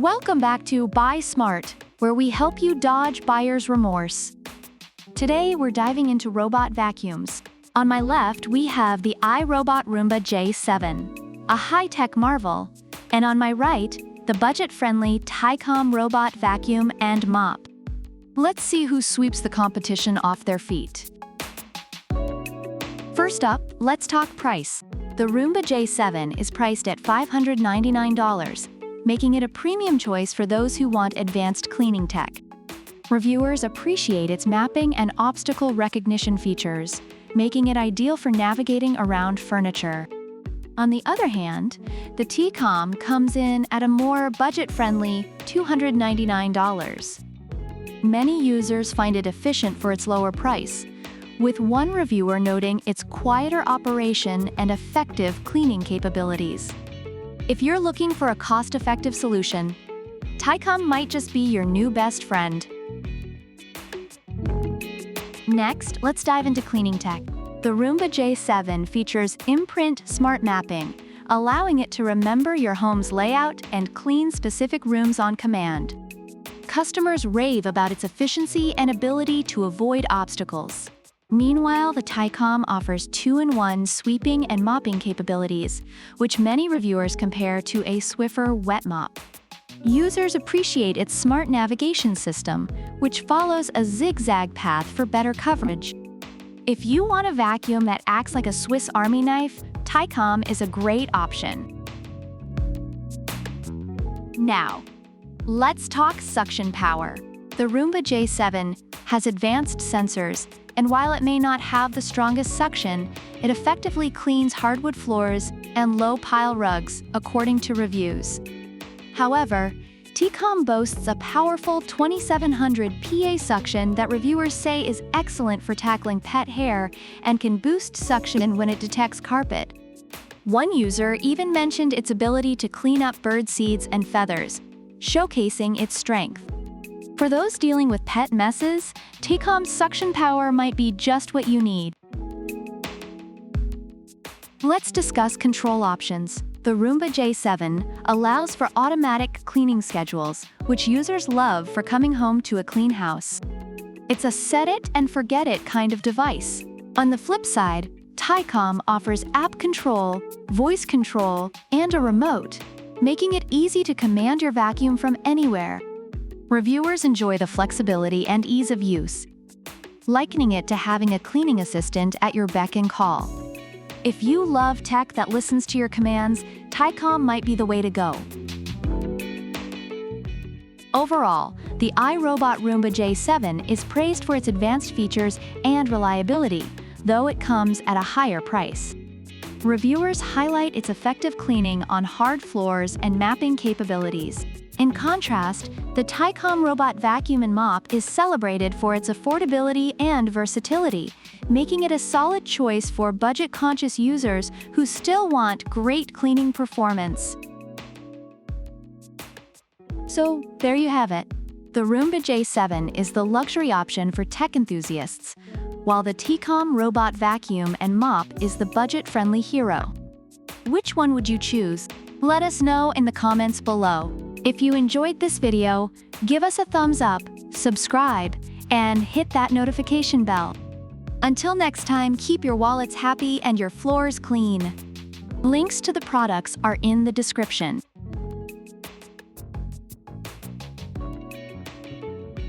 Welcome back to Buy Smart, where we help you dodge buyer's remorse. Today, we're diving into robot vacuums. On my left, we have the iRobot Roomba J7, a high-tech marvel. And on my right, the budget-friendly Tikom Robot Vacuum and Mop. Let's see who sweeps the competition off their feet. First up, let's talk price. The Roomba J7 is priced at $599, making it a premium choice for those who want advanced cleaning tech. Reviewers appreciate its mapping and obstacle recognition features, making it ideal for navigating around furniture. On the other hand, the Tikom comes in at a more budget-friendly $299. Many users find it efficient for its lower price, with one reviewer noting its quieter operation and effective cleaning capabilities. If you're looking for a cost-effective solution, Tikom might just be your new best friend. Next, let's dive into cleaning tech. The Roomba J7 features Imprint Smart Mapping, allowing it to remember your home's layout and clean specific rooms on command. Customers rave about its efficiency and ability to avoid obstacles. Meanwhile, the Tikom offers 2-in-1 sweeping and mopping capabilities, which many reviewers compare to a Swiffer wet mop. Users appreciate its smart navigation system, which follows a zigzag path for better coverage. If you want a vacuum that acts like a Swiss Army knife, Tikom is a great option. Now, let's talk suction power. The Roomba J7 has advanced sensors, and while it may not have the strongest suction, it effectively cleans hardwood floors and low-pile rugs, according to reviews. However, Tikom boasts a powerful 2700 PA suction that reviewers say is excellent for tackling pet hair and can boost suction when it detects carpet. One user even mentioned its ability to clean up bird seeds and feathers, showcasing its strength. For those dealing with pet messes, Tikom's suction power might be just what you need. Let's discuss control options. The Roomba J7 allows for automatic cleaning schedules, which users love for coming home to a clean house. It's a set-it-and-forget-it kind of device. On the flip side, Tikom offers app control, voice control, and a remote, making it easy to command your vacuum from anywhere. Reviewers enjoy the flexibility and ease of use, likening it to having a cleaning assistant at your beck and call. If you love tech that listens to your commands, Tikom might be the way to go. Overall, the iRobot Roomba J7 is praised for its advanced features and reliability, though it comes at a higher price. Reviewers highlight its effective cleaning on hard floors and mapping capabilities. In contrast, the Tikom Robot Vacuum and Mop is celebrated for its affordability and versatility, making it a solid choice for budget-conscious users who still want great cleaning performance. So, there you have it. The Roomba J7 is the luxury option for tech enthusiasts, while the Tikom Robot Vacuum and Mop is the budget-friendly hero. Which one would you choose? Let us know in the comments below. If you enjoyed this video, give us a thumbs up, subscribe, and hit that notification bell. Until next time, keep your wallets happy and your floors clean. Links to the products are in the description.